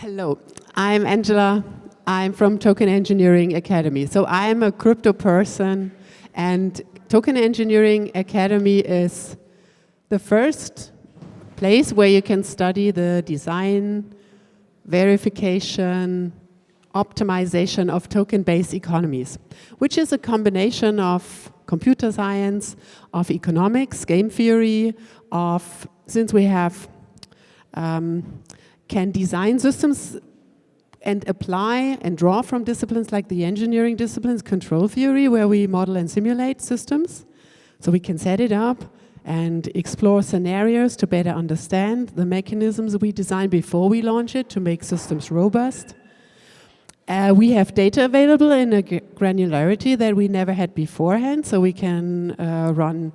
Hello, I'm Angela. I'm from Token Engineering Academy. So I'm a crypto person, and Token Engineering Academy is the first place where you can study the design, verification, optimization of token-based economies, which is a combination of computer science, of economics, game theory, since we have can design systems and apply and draw from disciplines like the engineering disciplines, control theory, where we model and simulate systems. So we can set it up and explore scenarios to better understand the mechanisms we design before we launch it to make systems robust. We have data available in a granularity that we never had beforehand, so we can run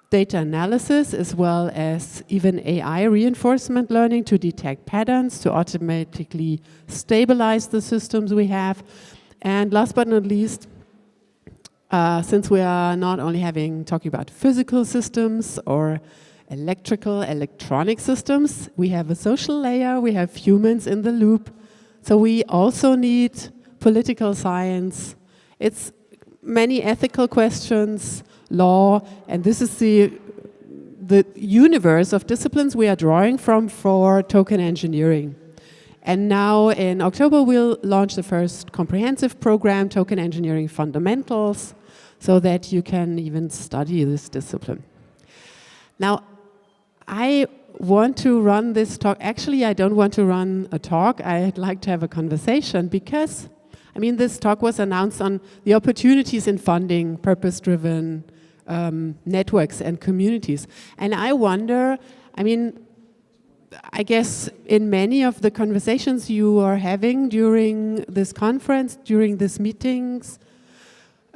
data analysis as well as even AI reinforcement learning to detect patterns, to automatically stabilize the systems we have. And last but not least, since we are not only talking about physical systems or electronic systems, we have a social layer, we have humans in the loop. So we also need political science. It's many ethical questions, law, and this is the universe of disciplines we are drawing from for token engineering. And now in October we'll launch the first comprehensive program, Token Engineering Fundamentals, so that you can even study this discipline. Now, I want to run this talk. Actually, I don't want to run a talk. I'd like to have a conversation because, this talk was announced on the opportunities in funding purpose-driven networks and communities. And I wonder, I guess in many of the conversations you are having during this conference, during these meetings,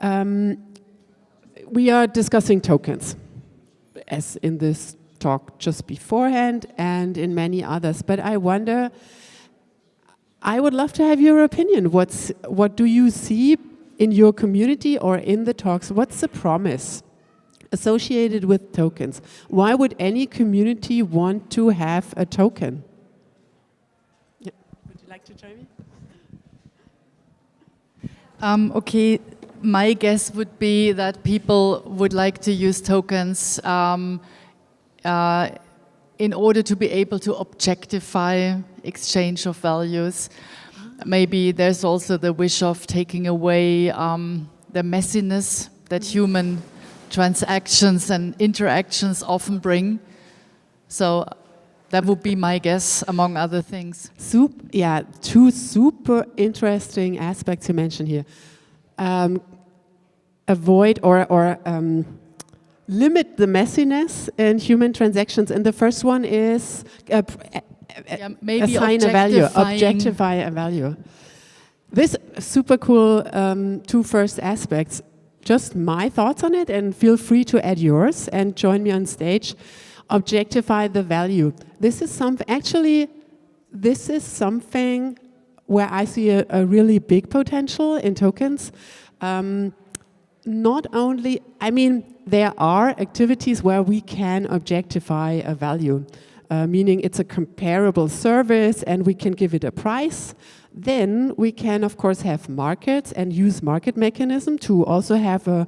we are discussing tokens, as in this talk just beforehand and in many others. But I wonder, I would love to have your opinion. What do you see in your community or in the talks? What's the promise associated with tokens? Why would any community want to have a token? Yeah. Would you like to join me? Okay, my guess would be that people would like to use tokens in order to be able to objectify exchange of values. Maybe there's also the wish of taking away the messiness that human transactions and interactions often bring. So that would be my guess, among other things. Two super interesting aspects you mentioned here. Avoid or limit the messiness in human transactions. And the first one is maybe assign a value, objectify a value. This super cool two first aspects. Just my thoughts on it, and feel free to add yours and join me on stage. Objectify the value. This is something where I see a really big potential in tokens. Not only, there are activities where we can objectify a value, meaning it's a comparable service and we can give it a price. Then we can, of course, have markets and use market mechanism to also have a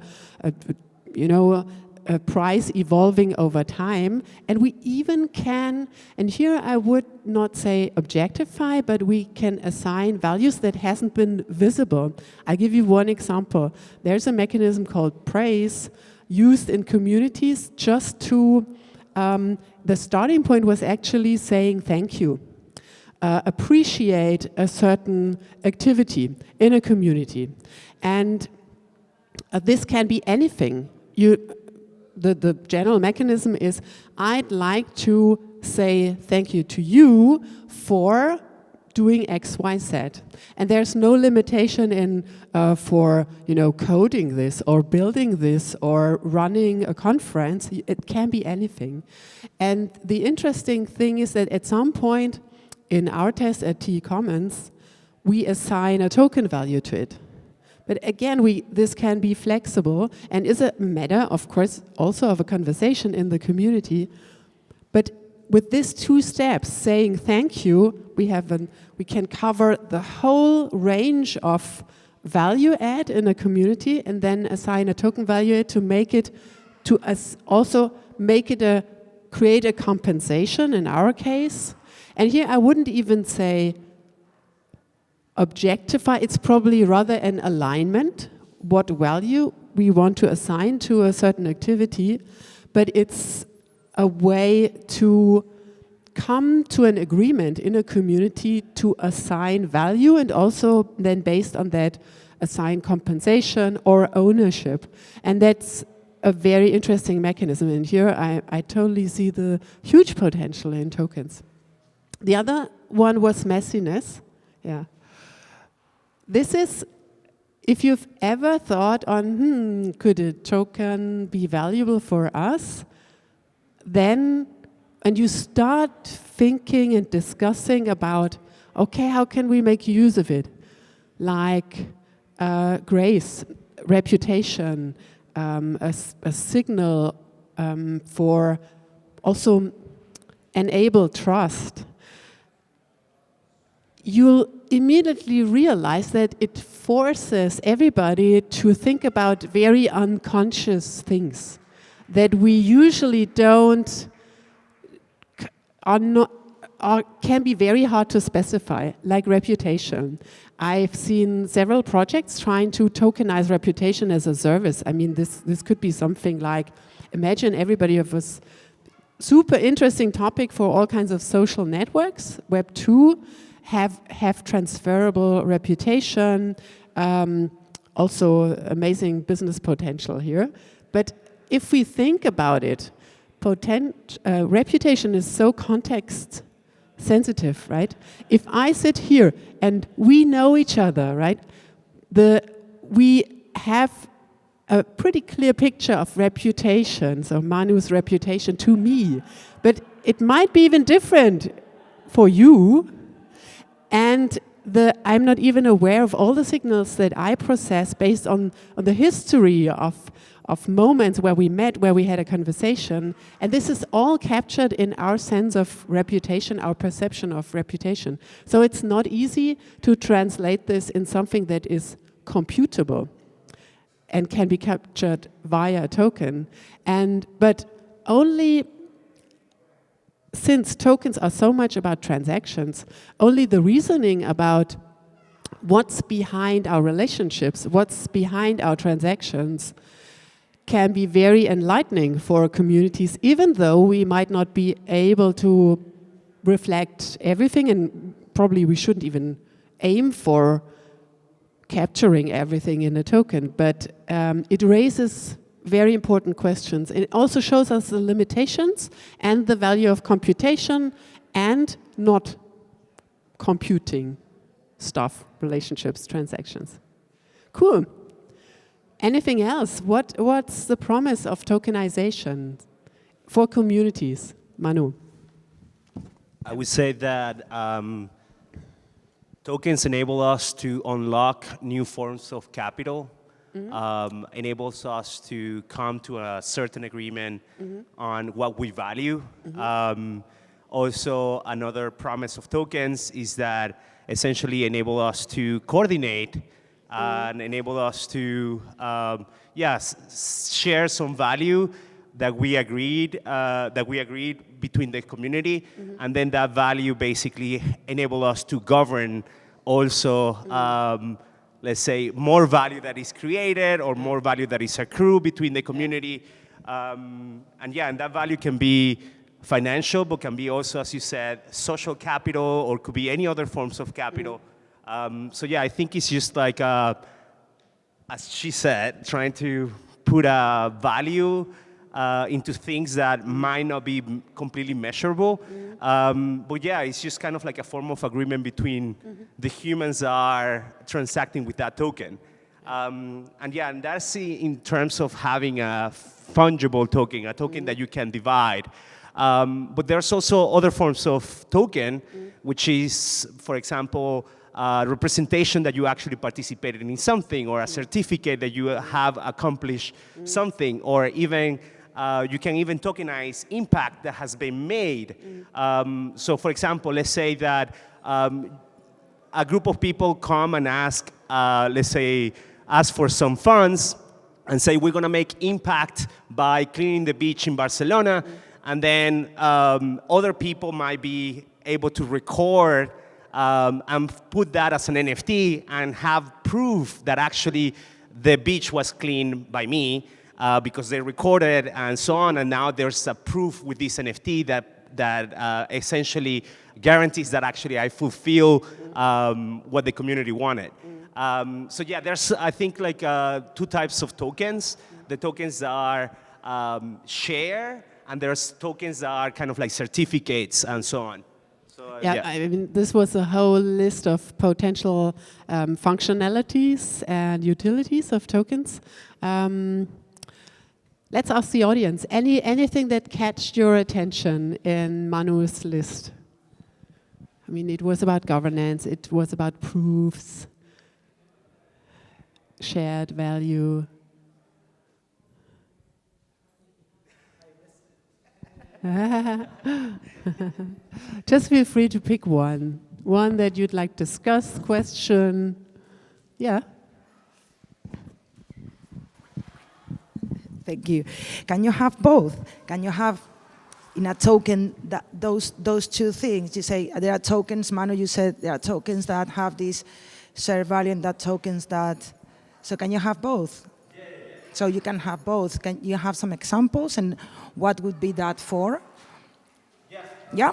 price evolving over time. And we even can, and here I would not say objectify, but we can assign values that hasn't been visible. I'll give you one example. There's a mechanism called praise used in communities just to, the starting point was actually saying thank you. Appreciate a certain activity in a community. And this can be anything. The general mechanism is, I'd like to say thank you to you for doing X, Y, Z. And there's no limitation in for coding this or building this or running a conference. It can be anything. And the interesting thing is that at some point in our test at TE Commons, we assign a token value to it. But again, this can be flexible and is a matter, of course, also of a conversation in the community. But with these 2 steps, saying thank you, we can cover the whole range of value add in a community, and then assign a token value to make it create a compensation in our case. And here I wouldn't even say objectify, it's probably rather an alignment, what value we want to assign to a certain activity, but it's a way to come to an agreement in a community to assign value, and also then based on that assign compensation or ownership. And that's a very interesting mechanism, and here I totally see the huge potential in tokens. The other one was messiness. Yeah. This is, if you've ever thought on, could a token be valuable for us? Then, and you start thinking and discussing about, okay, how can we make use of it? Like grace, reputation, a signal for also enable trust. You'll immediately realize that it forces everybody to think about very unconscious things that we usually don't, can be very hard to specify, like reputation. I've seen several projects trying to tokenize reputation as a service. I mean, this could be something like, imagine everybody of us, super interesting topic for all kinds of social networks, Web 2, have transferable reputation, also amazing business potential here. But if we think about it, reputation is so context sensitive, right? If I sit here and we know each other, right? We have a pretty clear picture of reputation, so Manu's reputation to me, but it might be even different for you, and I'm not even aware of all the signals that I process based on the history of moments where we met, where we had a conversation. And this is all captured in our sense of reputation, our perception of reputation. So it's not easy to translate this in something that is computable and can be captured via a token. But only since tokens are so much about transactions, only the reasoning about what's behind our relationships, what's behind our transactions, can be very enlightening for communities, even though we might not be able to reflect everything, and probably we shouldn't even aim for capturing everything in a token, but it raises very important questions. It also shows us the limitations and the value of computation and not computing stuff, relationships, transactions. Cool. Anything else? What's the promise of tokenization for communities? Manu. I would say that tokens enable us to unlock new forms of capital, enables us to come to a certain agreement on what we value. Also, another promise of tokens is that essentially enable us to coordinate and enable us to, share some value that we agreed between the community, and then that value basically enable us to govern also, let's say, more value that is created or more value that is accrued between the community, and that value can be financial, but can be also, as you said, social capital, or could be any other forms of capital. I think it's just like, as she said, trying to put a value into things that might not be completely measurable. It's just kind of like a form of agreement between the humans that are transacting with that token. And that's in terms of having a fungible token, a token that you can divide. But there's also other forms of token, which is, for example, representation that you actually participated in something, or a certificate that you have accomplished something, or even you can even tokenize impact that has been made. So for example, let's say that a group of people come and ask, let's say, ask for some funds and say, we're going to make impact by cleaning the beach in Barcelona. And then other people might be able to record and put that as an NFT and have proof that actually the beach was cleaned by me because they recorded and so on. And now there's a proof with this NFT that essentially guarantees that actually I fulfill what the community wanted. So yeah, there's, I think, like 2 types of tokens. The tokens that are share, and there's tokens that are kind of like certificates and so on. So, yeah, I mean, this was a whole list of potential functionalities and utilities of tokens. Let's ask the audience, anything that catched your attention in Manu's list? I mean, it was about governance, it was about proofs, shared value. Just feel free to pick one that you'd like to discuss, question. Yeah. Thank you. Can you have both? Can you have in a token that those 2 things? You say there are tokens, Manu, you said there are tokens that have this share value and that tokens that, so can you have both? Yeah. So you can have both. Can you have some examples and what would be that for? Yeah. Yeah?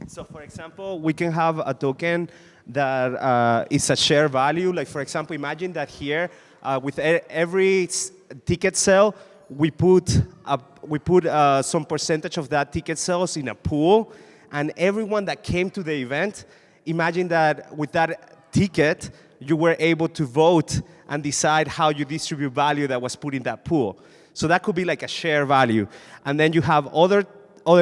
So for example, we can have a token that is a share value. Like for example, imagine that here with every ticket sale, we put some percentage of that ticket sales in a pool, and everyone that came to the event, imagine that with that ticket, you were able to vote and decide how you distribute value that was put in that pool. So that could be like a share value. And then you have other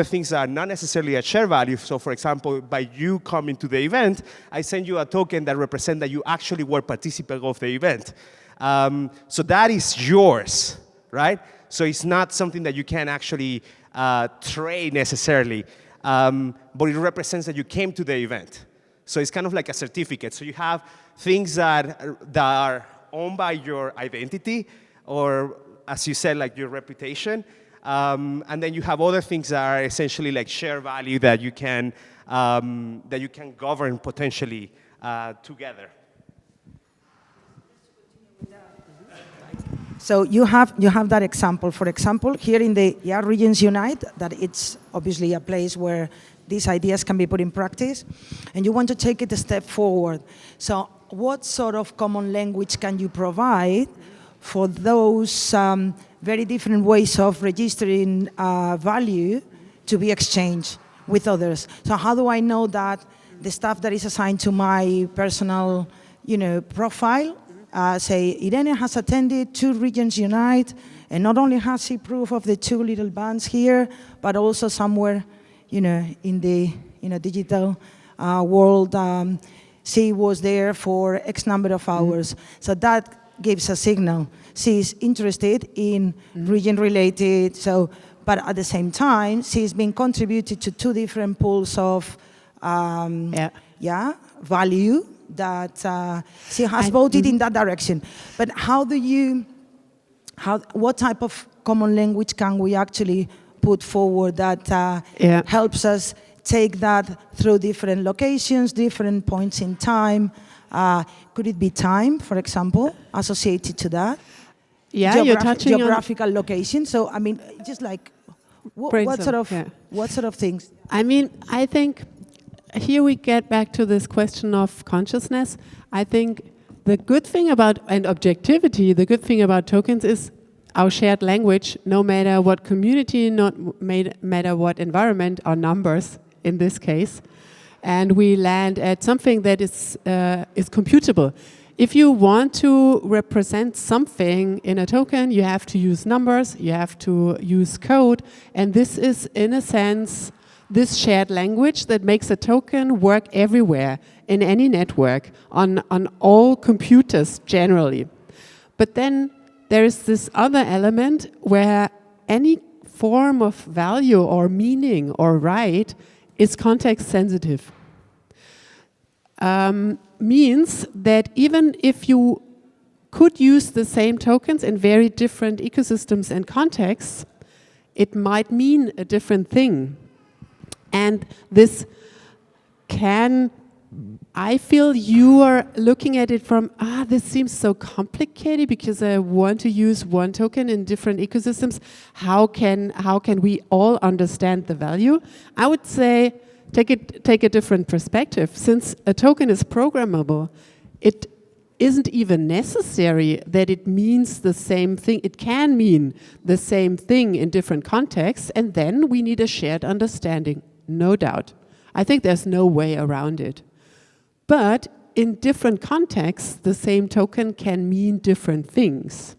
things that are not necessarily a share value. So for example, by you coming to the event, I send you a token that represents that you actually were participant of the event. So that is yours, right? So it's not something that you can actually trade necessarily, but it represents that you came to the event. So it's kind of like a certificate. So you have things that are owned by your identity, or as you said, like your reputation, and then you have other things that are essentially like share value that you can govern potentially together. So you have that example. For example, here in the Regens Unite, that it's obviously a place where these ideas can be put in practice, and you want to take it a step forward. So what sort of common language can you provide for those very different ways of registering value to be exchanged with others? So how do I know that the stuff that is assigned to my personal, profile, say Irene has attended 2 Regens Unite, and not only has she proof of the 2 little bands here, but also somewhere, in the digital world, she was there for X number of hours. So that gives a signal. She's interested in region-related, but at the same time, she's been contributed to 2 different pools of value that she has voted in that direction. But what type of common language can we actually put forward that helps us take that through different locations, different points in time? Could it be time, for example, associated to that? Yeah, you're touching geographical location. So I mean, just like what sort of things? I mean, I think here we get back to this question of consciousness. I think the good thing about, and objectivity, the good thing about tokens is our shared language, no matter what community, no matter what environment, are numbers in this case. And we land at something that is computable. If you want to represent something in a token, you have to use numbers, you have to use code, and this is, in a sense, this shared language that makes a token work everywhere, in any network, on all computers generally. But then there is this other element where any form of value or meaning or right is context sensitive. Means that even if you could use the same tokens in very different ecosystems and contexts, it might mean a different thing. And this can, I feel you are looking at it from, this seems so complicated because I want to use one token in different ecosystems. How can we all understand the value? I would say take a different perspective. Since a token is programmable, it isn't even necessary that it means the same thing. It can mean the same thing in different contexts, and then we need a shared understanding, no doubt. I think there's no way around it. But in different contexts, the same token can mean different things.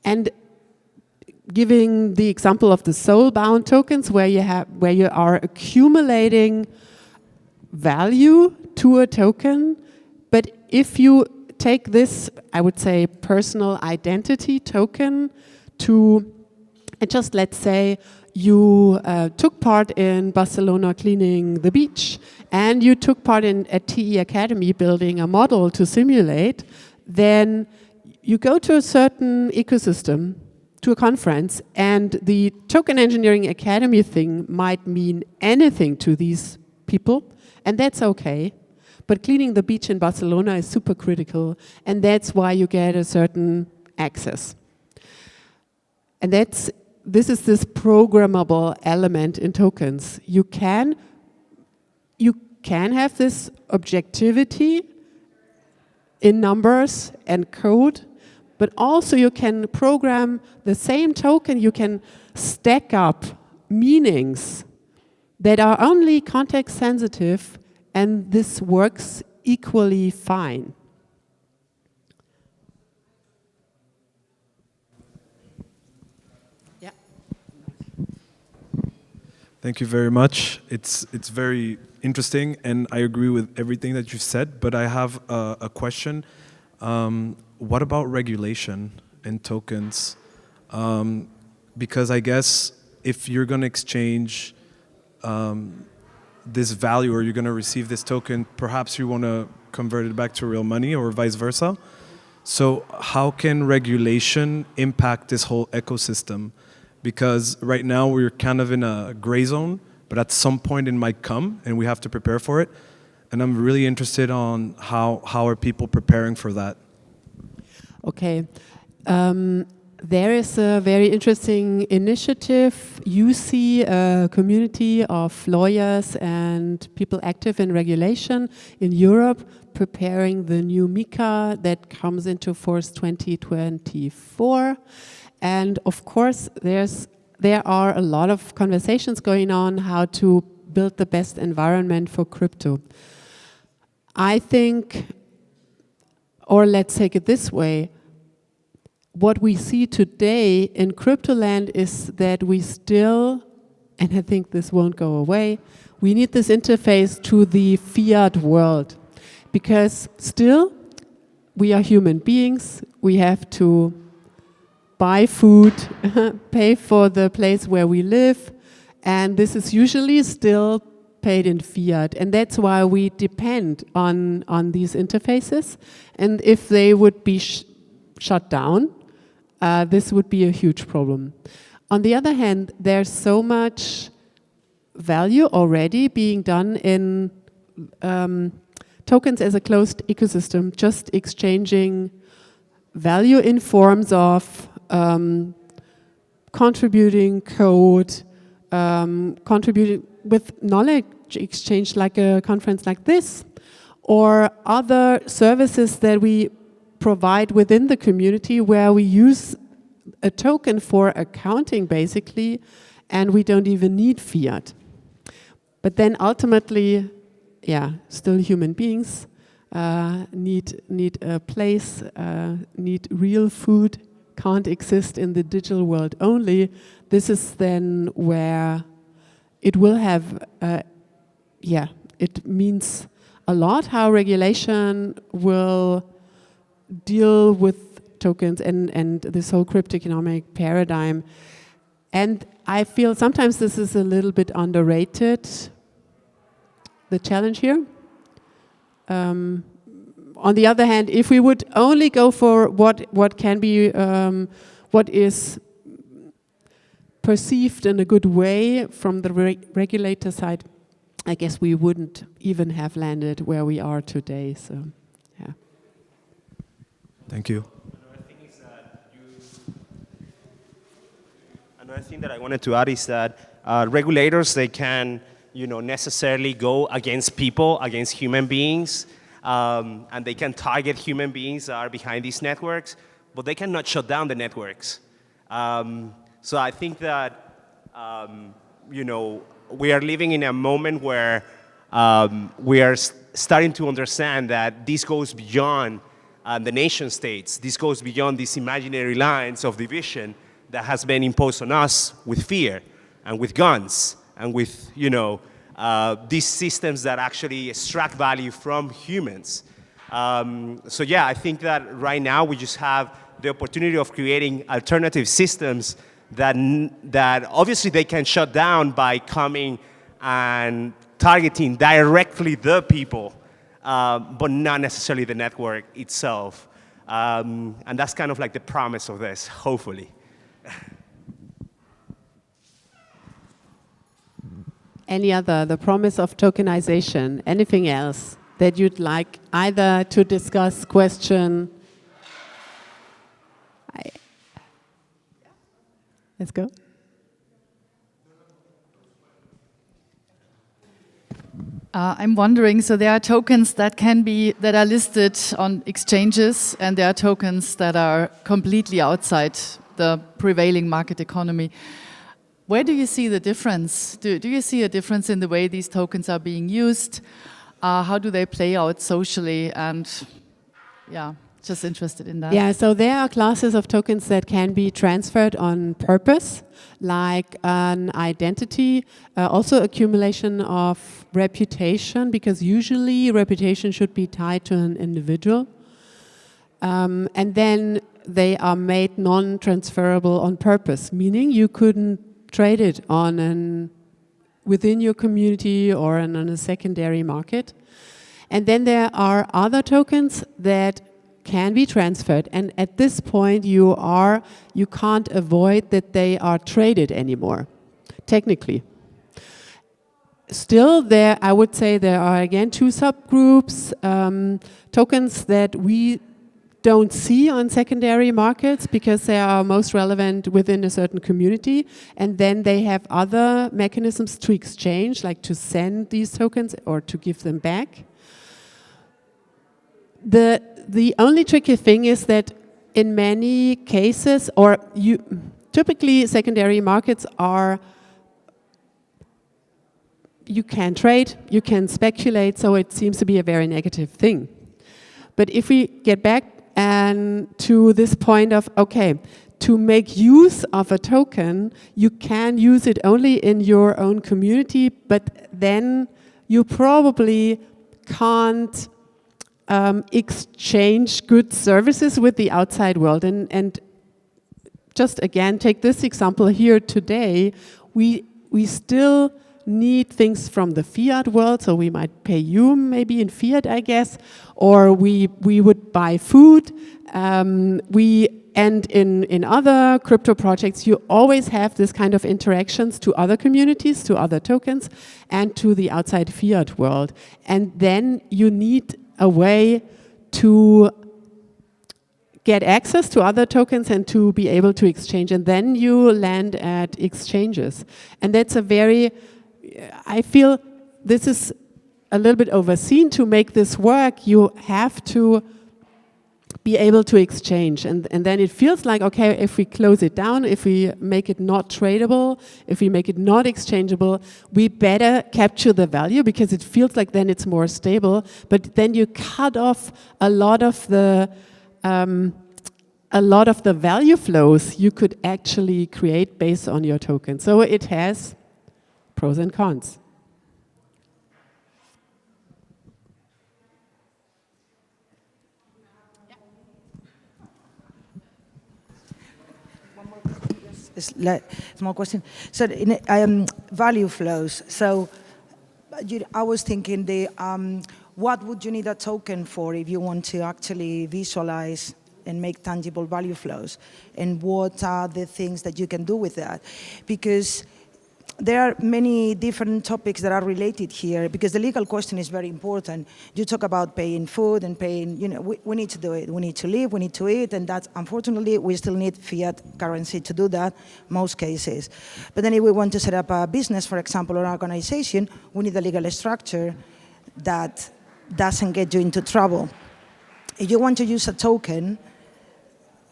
And giving the example of the soul-bound tokens, where you are accumulating value to a token, but if you take this, I would say, personal identity token to, and just let's say you took part in Barcelona cleaning the beach, and you took part at TE Academy building a model to simulate, then you go to a certain ecosystem, to a conference, and the Token Engineering Academy thing might mean anything to these people, and that's okay. But cleaning the beach in Barcelona is super critical, and that's why you get a certain access. And this is this programmable element in tokens. You can have this objectivity in numbers and code, but also you can program the same token, you can stack up meanings that are only context sensitive, and this works equally fine. Yeah. Thank you very much. It's very interesting, and I agree with everything that you said, but I have a question. What about regulation and tokens? Because I guess if you're going to exchange this value, or you're going to receive this token, perhaps you want to convert it back to real money or vice versa. So how can regulation impact this whole ecosystem? Because right now we're kind of in a gray zone, but at some point it might come and we have to prepare for it. And I'm really interested on how are people preparing for that? Okay. There is a very interesting initiative. You see a community of lawyers and people active in regulation in Europe preparing the new MiCA that comes into force 2024. And of course, there are a lot of conversations going on how to build the best environment for crypto. I think, or let's take it this way, what we see today in crypto land is that we still, and I think this won't go away, we need this interface to the fiat world. Because still, we are human beings, we have to buy food, pay for the place where we live, and this is usually still paid in fiat. And that's why we depend on these interfaces. And if they would be shut down, this would be a huge problem. On the other hand, there's so much value already being done in tokens as a closed ecosystem, just exchanging value in forms of contributing code, contributing with knowledge exchange like a conference like this, or other services that we provide within the community where we use a token for accounting basically, and we don't even need fiat. But then ultimately, yeah, still human beings need a place, need real food, can't exist in the digital world only. This is then where it will have, it means a lot how regulation will deal with tokens and this whole cryptoeconomic paradigm. And I feel sometimes this is a little bit underrated, the challenge here. On the other hand, if we would only go for what can be, what is perceived in a good way from the regulator side, I guess we wouldn't even have landed where we are today. So, yeah. Thank you. Another thing that I wanted to add is that regulators, they can, necessarily go against people, against human beings, and they can target human beings that are behind these networks, but they cannot shut down the networks. So I think that, we are living in a moment where we are starting to understand that this goes beyond the nation states. This goes beyond these imaginary lines of division that has been imposed on us with fear and with guns and with, these systems that actually extract value from humans. So yeah, I think that right now we just have the opportunity of creating alternative systems that obviously they can shut down by coming and targeting directly the people, but not necessarily the network itself. And that's kind of like the promise of this, hopefully. Any other, the promise of tokenization, anything else that you'd like either to discuss, question? Let's go. I'm wondering, so there are tokens that are listed on exchanges, and there are tokens that are completely outside the prevailing market economy. Where do you see the difference? Do you see a difference in the way these tokens are being used? How do they play out socially? And yeah, just interested in that. Yeah, so there are classes of tokens that can be transferred on purpose, like an identity, also accumulation of reputation, because usually reputation should be tied to an individual. And then they are made non-transferable on purpose, meaning you couldn't trade it within your community or on a secondary market. And then there are other tokens that can be transferred, and at this point you can't avoid that they are traded anymore, technically. Still, I would say there are again two subgroups, tokens that we don't see on secondary markets because they are most relevant within a certain community, and then they have other mechanisms to exchange, like to send these tokens or to give them back. The only tricky thing is that in many cases, typically secondary markets you can trade, you can speculate, so it seems to be a very negative thing. But if we get back to this point of, okay, to make use of a token, you can use it only in your own community, but then you probably can't exchange good services with the outside world. And just again, take this example here today, we still need things from the fiat world, so we might pay you maybe in fiat, I guess, or we would buy food. And in other crypto projects, you always have this kind of interactions to other communities, to other tokens, and to the outside fiat world. And then you need a way to get access to other tokens and to be able to exchange. And then you land at exchanges. And that's I feel this is a little bit overseen. To make this work, you have to be able to exchange. And then it feels like, okay, if we close it down, if we make it not tradable, if we make it not exchangeable, we better capture the value because it feels like then it's more stable. But then you cut off a lot of the value flows you could actually create based on your token. So it has pros and cons. small question. So value flows. So I was thinking what would you need a token for if you want to actually visualize and make tangible value flows? And what are the things that you can do with that? Because there are many different topics that are related here, because the legal question is very important. You talk about paying food and paying, we need to do it. We need to live, we need to eat, and that's, unfortunately, we still need fiat currency to do that, most cases. But then if we want to set up a business, for example, or an organization, we need a legal structure that doesn't get you into trouble. If you want to use a token,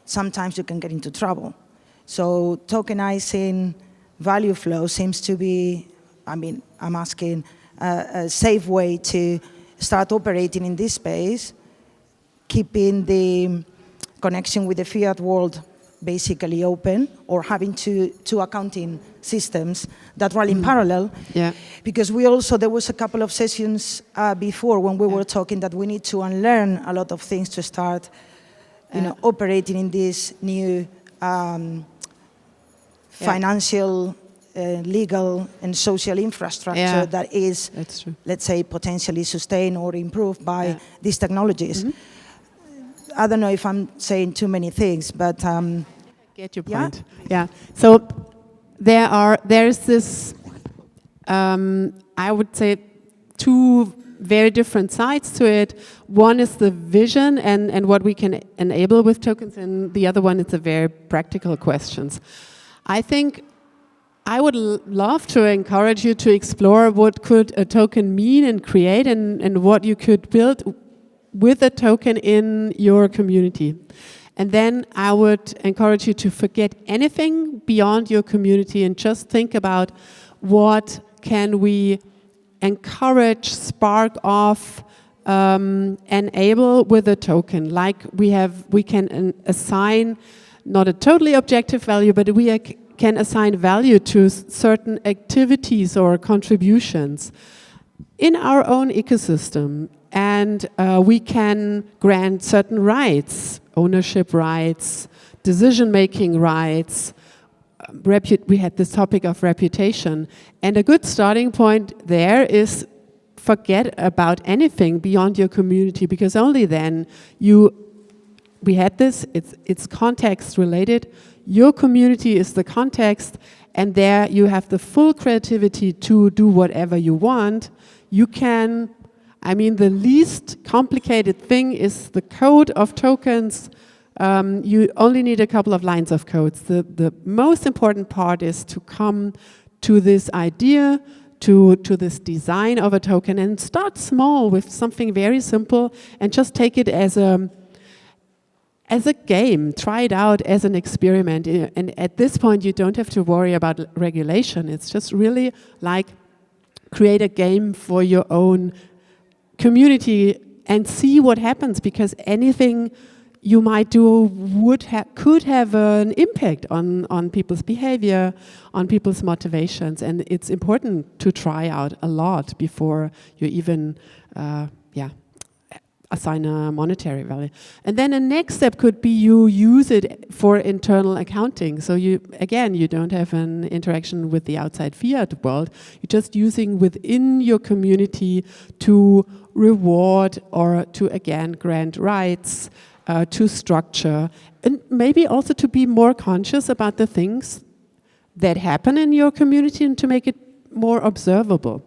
sometimes you can get into trouble. So tokenizing value flow seems to be, I'm asking, a safe way to start operating in this space, keeping the connection with the fiat world basically open, or having two accounting systems that run in parallel. Yeah. Because there was a couple of sessions before when we were talking that we need to unlearn a lot of things to start operating in this new financial, legal, and social infrastructure that is, let's say, potentially sustained or improved by these technologies. I don't know if I'm saying too many things, but I get your point. Yeah. So there's this, I would say, two very different sides to it. One is the vision and what we can enable with tokens, and the other one is the very practical questions. I think I would love to encourage you to explore what could a token mean and create, and what you could build with a token in your community. And then I would encourage you to forget anything beyond your community and just think about what can we encourage, spark off, enable with a token. Like we can assign not a totally objective value, but we can assign value to certain activities or contributions in our own ecosystem. And we can grant certain rights, ownership rights, decision-making rights. We had this topic of reputation. And a good starting point there is forget about anything beyond your community, because only then we had this, it's context related. Your community is the context, and there you have the full creativity to do whatever you want. You can, the least complicated thing is the code of tokens. You only need a couple of lines of codes. The most important part is to come to this idea, to this design of a token, and start small with something very simple, and just take it as a game, try it out as an experiment. And at this point, you don't have to worry about regulation. It's just really like create a game for your own community and see what happens, because anything you might do could have an impact on people's behavior, on people's motivations. And it's important to try out a lot before you even, assign a monetary value. And then the next step could be you use it for internal accounting. So you don't have an interaction with the outside fiat world. You're just using within your community to reward or to, again, grant rights, to structure, and maybe also to be more conscious about the things that happen in your community and to make it more observable.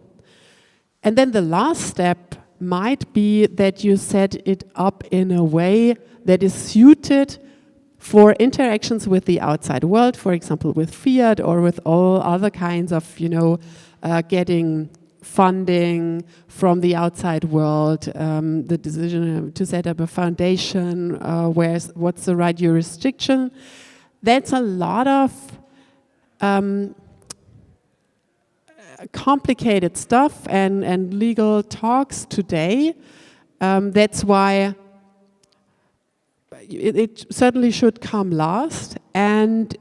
And then the last step might be that you set it up in a way that is suited for interactions with the outside world, for example, with fiat or with all other kinds of, getting funding from the outside world, the decision to set up a foundation, what's the right jurisdiction. That's a lot of complicated stuff and legal talks today. That's why it certainly should come last, and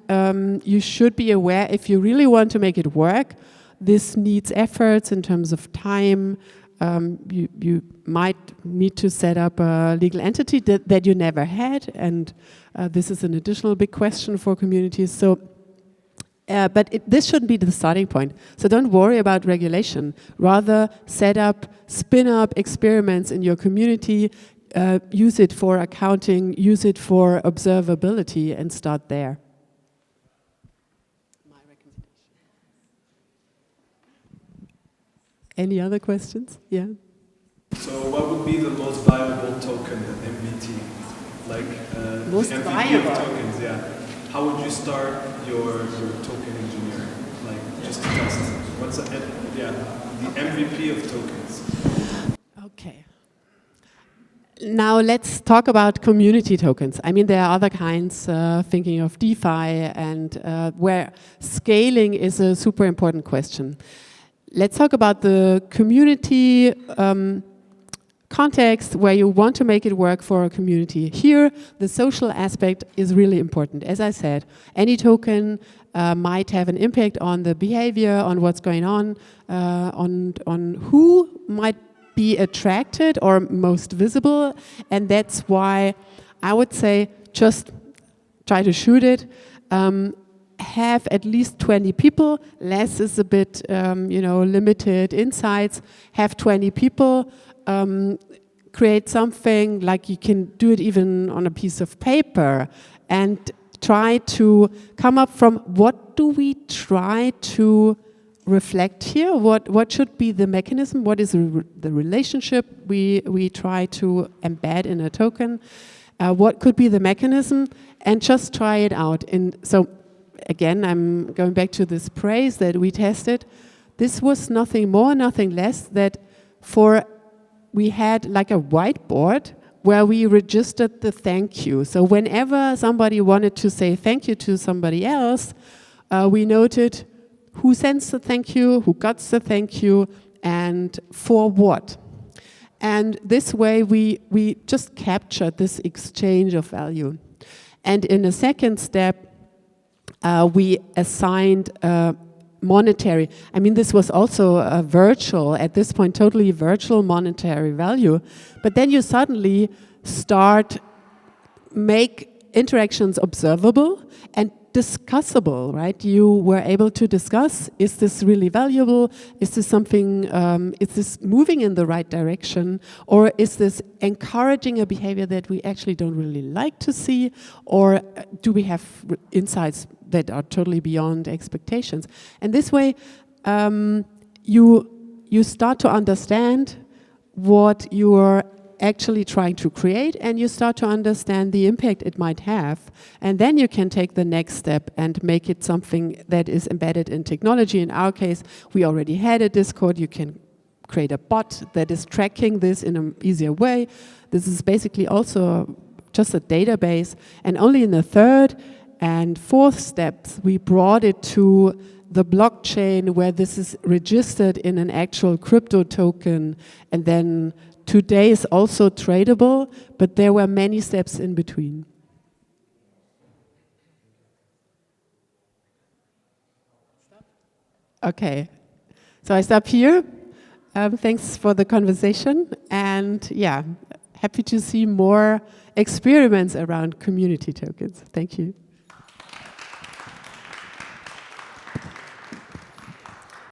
you should be aware, if you really want to make it work, this needs efforts in terms of time. You might need to set up a legal entity that you never had, and this is an additional big question for communities. So But this shouldn't be the starting point. So don't worry about regulation. Rather, spin up experiments in your community, use it for accounting, use it for observability, and start there. My recommendation. Any other questions? Yeah. So what would be the most viable token, the MVT? Like Most the MVP viable? of tokens, yeah. How would you start your token engineering? Like just to test. What's the MVP of tokens? Okay. Now let's talk about community tokens. I mean, there are other kinds, thinking of DeFi, and where scaling is a super important question. Let's talk about the community context where you want to make it work for a community. Here, the social aspect is really important. As I said, any token might have an impact on the behavior, on what's going on who might be attracted or most visible, and that's why I would say just try to shoot it. Have at least 20 people. Less is a bit, limited insights. Have 20 people. Create something like you can do it even on a piece of paper, and try to come up from what do we try to reflect here? What should be the mechanism? What is the relationship we try to embed in a token? What could be the mechanism? And just try it out. And so again, I'm going back to this praise that we tested. This was nothing more, nothing less that we had like a whiteboard where we registered the thank you. So whenever somebody wanted to say thank you to somebody else, we noted who sends the thank you, who got the thank you, and for what. And this way we just captured this exchange of value. And in a second step, we assigned monetary. I mean, this was also a virtual, at this point, totally virtual monetary value. But then you suddenly make interactions observable and discussable, right? You were able to discuss, is this really valuable? Is this something, is this moving in the right direction? Or is this encouraging a behavior that we actually don't really like to see? Or do we have insights that are totally beyond expectations? And this way, you start to understand what you're actually trying to create, and you start to understand the impact it might have. And then you can take the next step and make it something that is embedded in technology. In our case, we already had a Discord. You can create a bot that is tracking this in an easier way. This is basically also just a database. And only in the third and fourth steps, we brought it to the blockchain where this is registered in an actual crypto token, and then today is also tradable, but there were many steps in between. Okay, so I stop here. Thanks for the conversation, and yeah, happy to see more experiments around community tokens. Thank you.